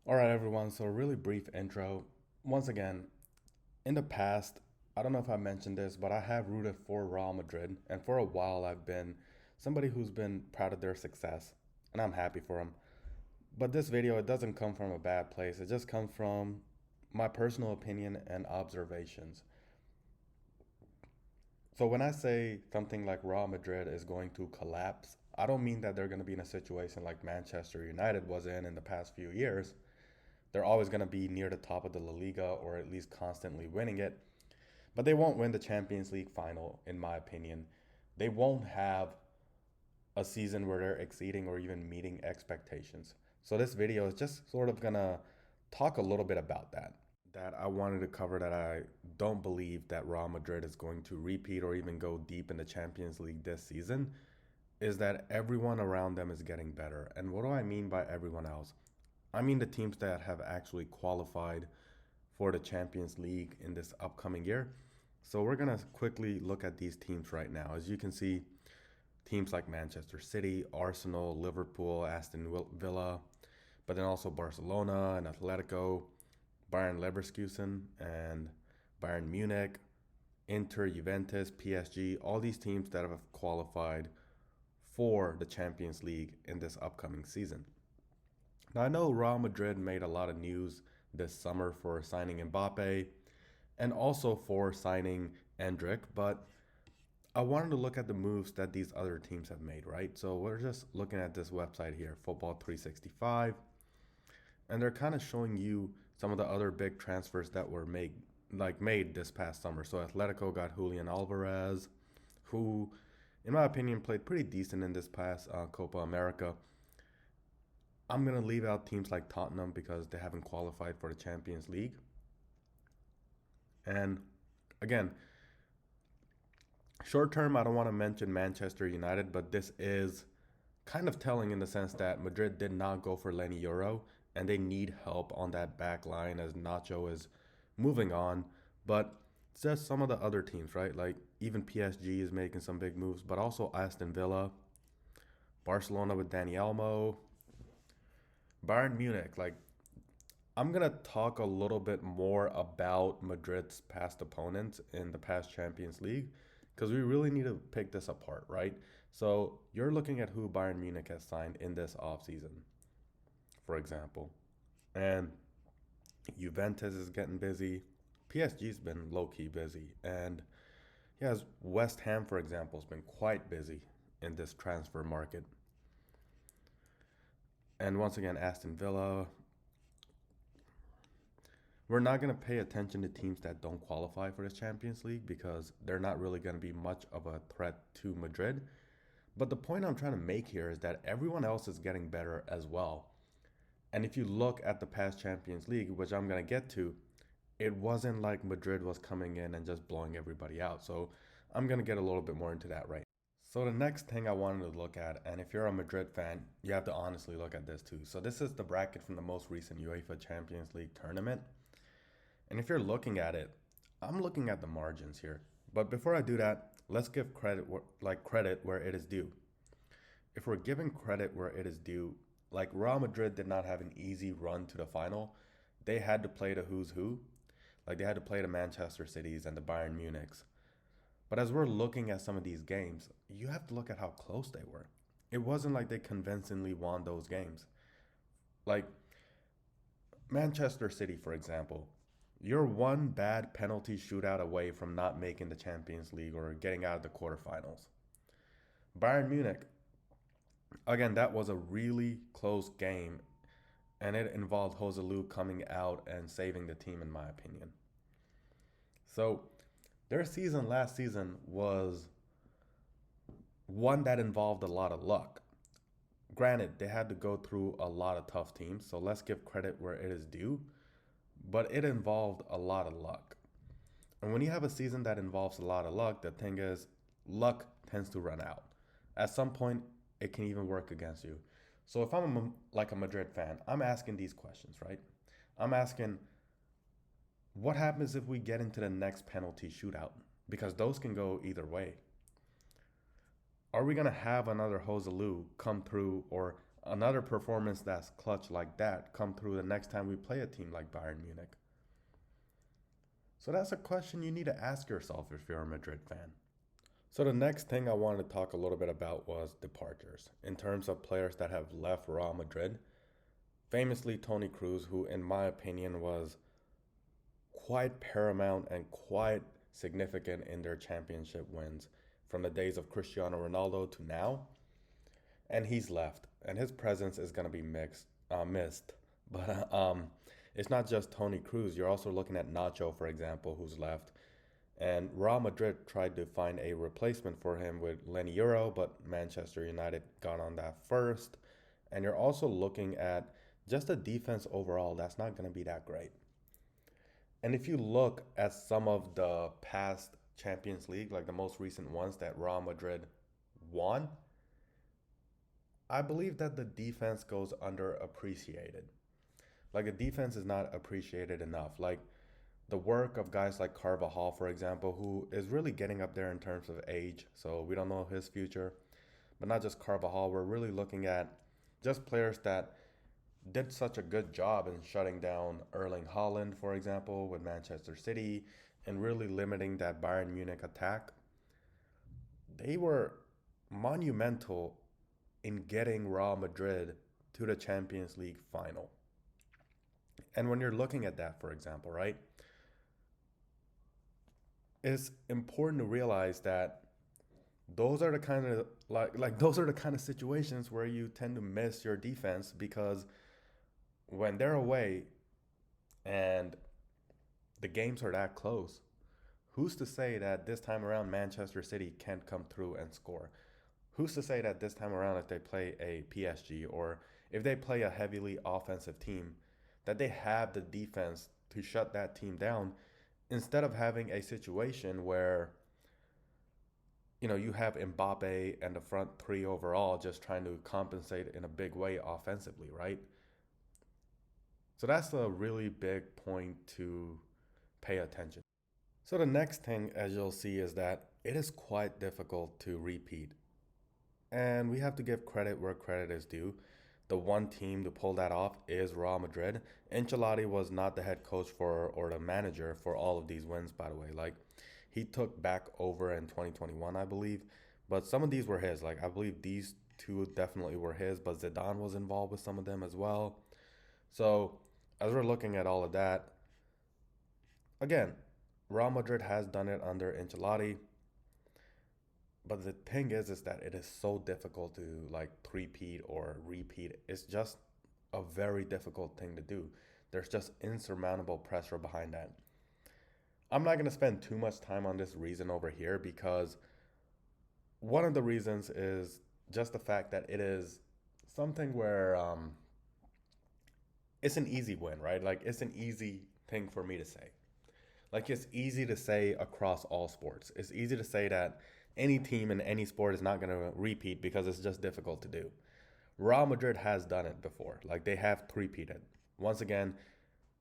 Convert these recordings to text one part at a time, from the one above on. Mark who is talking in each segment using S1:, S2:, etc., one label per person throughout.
S1: All right, everyone. So, a really brief intro. Once again, in the past, I don't know if I mentioned this, but I have rooted for Real Madrid. And for a while, I've been somebody who's been proud of their success. And I'm happy for them. But this video, it doesn't come from a bad place. It just comes from my personal opinion and observations. So, when I say something like Real Madrid is going to collapse, I don't mean that they're going to be in a situation like Manchester United was in the past few years. They're always going to be near the top of the La Liga or at least constantly winning it. But they won't win the Champions League final, in my opinion. They won't have a season where they're exceeding or even meeting expectations. So this video is just sort of going to talk a little bit about that. That I wanted to cover that I don't believe that Real Madrid is going to repeat or even go deep in the Champions League this season is that everyone around them is getting better. And what do I mean by everyone else? I mean the teams that have actually qualified for the Champions League in this upcoming year. So we're going to quickly look at these teams right now. As you can see, teams like Manchester City, Arsenal, Liverpool, Aston Villa, but then also Barcelona and Atletico, Bayern Leverkusen and Bayern Munich, Inter, Juventus, PSG, all these teams that have qualified for the Champions League in this upcoming season. Now, I know Real Madrid made a lot of news this summer for signing Mbappe and also for signing Endrick, but I wanted to look at the moves that these other teams have made, right? So we're just looking at this website here, Football 365, and they're kind of showing you some of the other big transfers that were made this past summer. So Atletico got Julian Alvarez, who, in my opinion, played pretty decent in this past Copa America. I'm going to leave out teams like Tottenham because they haven't qualified for the Champions League. And again, short term, I don't want to mention Manchester United, but this is kind of telling in the sense that Madrid did not go for Lenny Yoro and they need help on that back line as Nacho is moving on. But it's just some of the other teams, right? Like even PSG is making some big moves, but also Aston Villa, Barcelona with Dani Olmo, Bayern Munich. Like I'm gonna talk a little bit more about Madrid's past opponents in the past Champions League because we really need to pick this apart, right? So you're looking at who Bayern Munich has signed in this offseason, for example. And Juventus is getting busy. PSG's been low key busy. And yes, West Ham, for example, has been quite busy in this transfer market. And once again, Aston Villa. We're not going to pay attention to teams that don't qualify for this Champions League because they're not really going to be much of a threat to Madrid. But the point I'm trying to make here is that everyone else is getting better as well. And if you look at the past Champions League, which I'm going to get to, it wasn't like Madrid was coming in and just blowing everybody out. So I'm going to get a little bit more into that right now. So the next thing I wanted to look at, and if you're a Madrid fan, you have to honestly look at this too. So this is the bracket from the most recent UEFA Champions League tournament. And if you're looking at it, I'm looking at the margins here. But before I do that, let's give credit where it is due. If we're giving credit where it is due, like Real Madrid did not have an easy run to the final. They had to play the who's who. Like they had to play the Manchester Cities and the Bayern Munichs. But as we're looking at some of these games, you have to look at how close they were. It wasn't like they convincingly won those games. Like Manchester City, for example, you're one bad penalty shootout away from not making the Champions League or getting out of the quarterfinals. Bayern Munich, again, that was a really close game, and it involved Joselu coming out and saving the team, in my opinion. So, their season last season was one that involved a lot of luck. Granted, they had to go through a lot of tough teams, so let's give credit where it is due, but it involved a lot of luck. And when you have a season that involves a lot of luck, the thing is, luck tends to run out. At some point, it can even work against you. So if like a Madrid fan, I'm asking these questions, right? I'm asking, what happens if we get into the next penalty shootout? Because those can go either way. Are we going to have another Joselu come through or another performance that's clutch like that come through the next time we play a team like Bayern Munich? So that's a question you need to ask yourself if you're a Madrid fan. So the next thing I wanted to talk a little bit about was departures. In terms of players that have left Real Madrid, famously Toni Kroos, who in my opinion was quite paramount and quite significant in their championship wins from the days of Cristiano Ronaldo to now. And he's left, and his presence is going to be missed. But it's not just Toni Kroos. You're also looking at Nacho, for example, who's left. And Real Madrid tried to find a replacement for him with Yoro, but Manchester United got on that first. And you're also looking at just a defense overall that's not going to be that great. And if you look at some of the past Champions League, like the most recent ones that Real Madrid won, I believe that the defense goes underappreciated. Like the defense is not appreciated enough. Like the work of guys like Carvajal, for example, who is really getting up there in terms of age, so we don't know his future. But not just Carvajal, we're really looking at just players that did such a good job in shutting down Erling Haaland, for example, with Manchester City, and really limiting that Bayern Munich attack. They were monumental in getting Real Madrid to the Champions League final. And when you're looking at that, for example, right, it's important to realize that those are the kind of those are the kind of situations where you tend to miss your defense, because when they're away and the games are that close, who's to say that this time around Manchester City can't come through and score? Who's to say that this time around, if they play a PSG or if they play a heavily offensive team, that they have the defense to shut that team down, instead of having a situation where you have Mbappe and the front three overall just trying to compensate in a big way offensively, right? So that's a really big point to pay attention. So the next thing, as you'll see, is that it is quite difficult to repeat. And we have to give credit where credit is due. The one team to pull that off is Real Madrid. Ancelotti was not the head coach or the manager for all of these wins, by the way. Like, he took back over in 2021, I believe. But some of these were his. Like, I believe these two definitely were his, but Zidane was involved with some of them as well. So, as we're looking at all of that, again, Real Madrid has done it under Ancelotti. But the thing is that it is so difficult to like three-peat or repeat. It's just a very difficult thing to do. There's just insurmountable pressure behind that. I'm not going to spend too much time on this reason over here, because one of the reasons is just the fact that it is something where it's an easy win, right? Like, it's an easy thing for me to say. Like, it's easy to say across all sports. It's easy to say that any team in any sport is not going to repeat because it's just difficult to do. Real Madrid has done it before. Like, they have three-peated. Once again,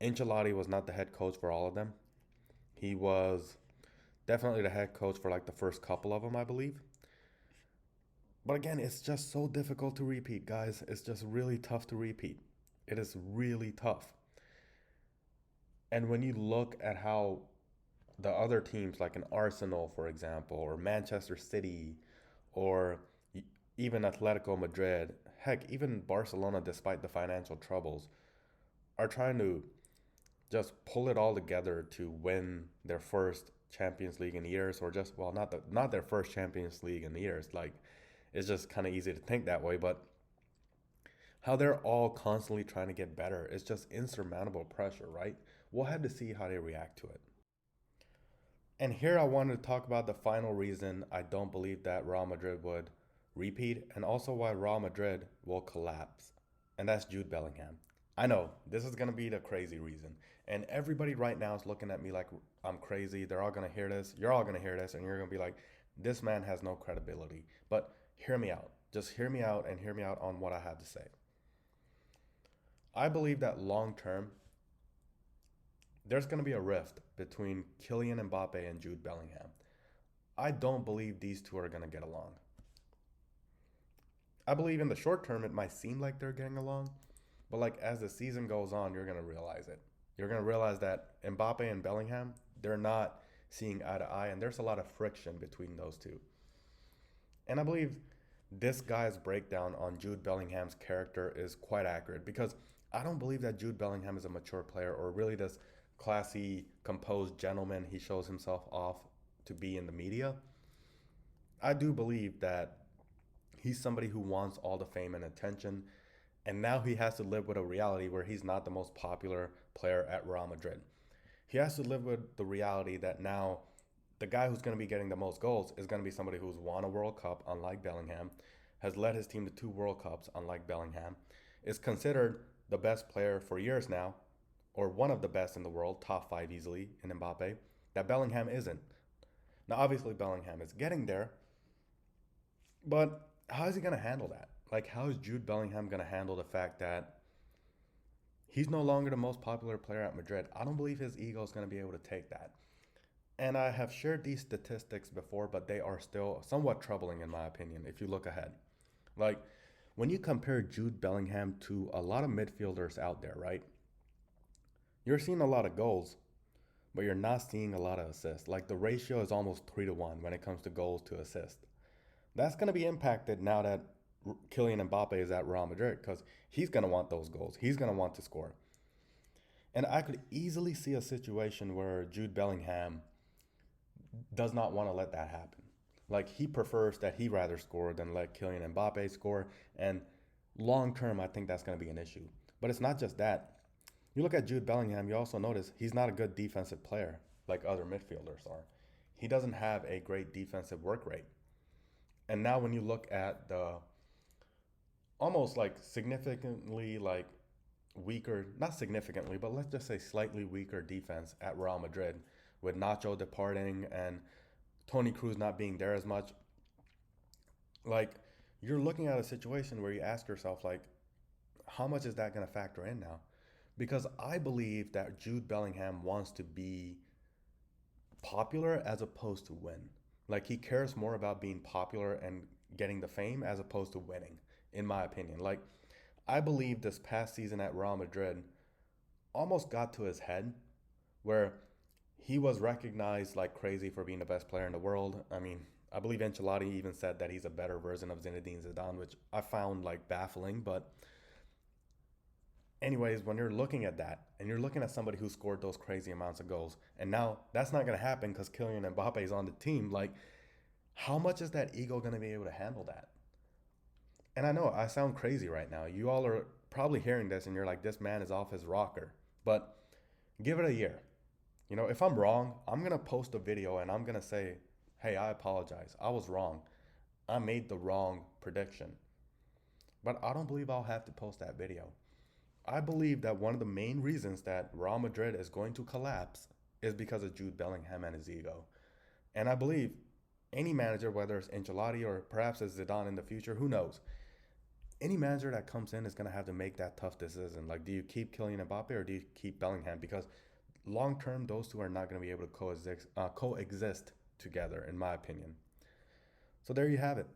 S1: Ancelotti was not the head coach for all of them. He was definitely the head coach for like the first couple of them, I believe. But again, it's just so difficult to repeat, guys. It's just really tough to repeat. It is really tough. And when you look at how the other teams, like an Arsenal, for example, or Manchester City, or even Atletico Madrid, heck, even Barcelona, despite the financial troubles, are trying to just pull it all together to win their first Champions League in years, or just, well, not their first Champions League in years. Like, it's just kind of easy to think that way, but how they're all constantly trying to get better is just insurmountable pressure, right? We'll have to see how they react to it. And here I wanted to talk about the final reason I don't believe that Real Madrid would repeat, and also why Real Madrid will collapse. And that's Jude Bellingham. I know, this is going to be the crazy reason. And everybody right now is looking at me like I'm crazy. They're all going to hear this. You're all going to hear this, and you're going to be like, this man has no credibility. But hear me out. Just hear me out and hear me out on what I have to say. I believe that long term, there's going to be a rift between Kylian Mbappe and Jude Bellingham. I don't believe these two are going to get along. I believe in the short term it might seem like they're getting along, but like as the season goes on, you're gonna realize it. You're gonna realize that Mbappe and Bellingham, they're not seeing eye to eye, and there's a lot of friction between those two. And I believe this guy's breakdown on Jude Bellingham's character is quite accurate because I don't believe that Jude Bellingham is a mature player or really this classy, composed gentleman he shows himself off to be in the media. I do believe that he's somebody who wants all the fame and attention, and now he has to live with a reality where he's not the most popular player at Real Madrid. He has to live with the reality that now the guy who's going to be getting the most goals is going to be somebody who's won a World Cup, unlike Bellingham, has led his team to two World Cups, unlike Bellingham, is considered the best player for years now, or one of the best in the world, top five easily in Mbappe, that Bellingham isn't. Now, obviously, Bellingham is getting there, but how is he going to handle that? Like, how is Jude Bellingham going to handle the fact that he's no longer the most popular player at Madrid? I don't believe his ego is going to be able to take that. And I have shared these statistics before, but they are still somewhat troubling in my opinion if you look ahead. Like, when you compare Jude Bellingham to a lot of midfielders out there, right? You're seeing a lot of goals, but you're not seeing a lot of assists. Like, the ratio is almost 3-1 when it comes to goals to assists. That's going to be impacted now that Kylian Mbappe is at Real Madrid because he's going to want those goals. He's going to want to score. And I could easily see a situation where Jude Bellingham does not want to let that happen. Like, he prefers that he rather score than let Kylian Mbappe score. And long term, I think that's going to be an issue. But it's not just that. You look at Jude Bellingham, you also notice he's not a good defensive player like other midfielders are. He doesn't have a great defensive work rate. And now when you look at the almost like significantly like weaker, not significantly, but let's just say slightly weaker defense at Real Madrid with Nacho departing and Toni Kroos not being there as much, like you're looking at a situation where you ask yourself like, how much is that going to factor in now? Because I believe that Jude Bellingham wants to be popular as opposed to win. Like, he cares more about being popular and getting the fame as opposed to winning, in my opinion. Like, I believe this past season at Real Madrid almost got to his head where he was recognized like crazy for being the best player in the world. I mean, I believe Ancelotti even said that he's a better version of Zinedine Zidane, which I found like baffling. But anyways, when you're looking at that and you're looking at somebody who scored those crazy amounts of goals, and now that's not going to happen because Kylian Mbappe is on the team, like, how much is that ego going to be able to handle that? And I know I sound crazy right now. You all are probably hearing this and you're like, this man is off his rocker. But give it a year. You know, if I'm wrong, I'm going to post a video and I'm going to say, hey, I apologize. I was wrong. I made the wrong prediction. But I don't believe I'll have to post that video. I believe that one of the main reasons that Real Madrid is going to collapse is because of Jude Bellingham and his ego. And I believe any manager, whether it's Ancelotti or perhaps it's Zidane in the future, who knows? Any manager that comes in is going to have to make that tough decision. Like, do you keep Kylian Mbappe or do you keep Bellingham? Because long term, those two are not going to be able to coexist together, in my opinion. So there you have it.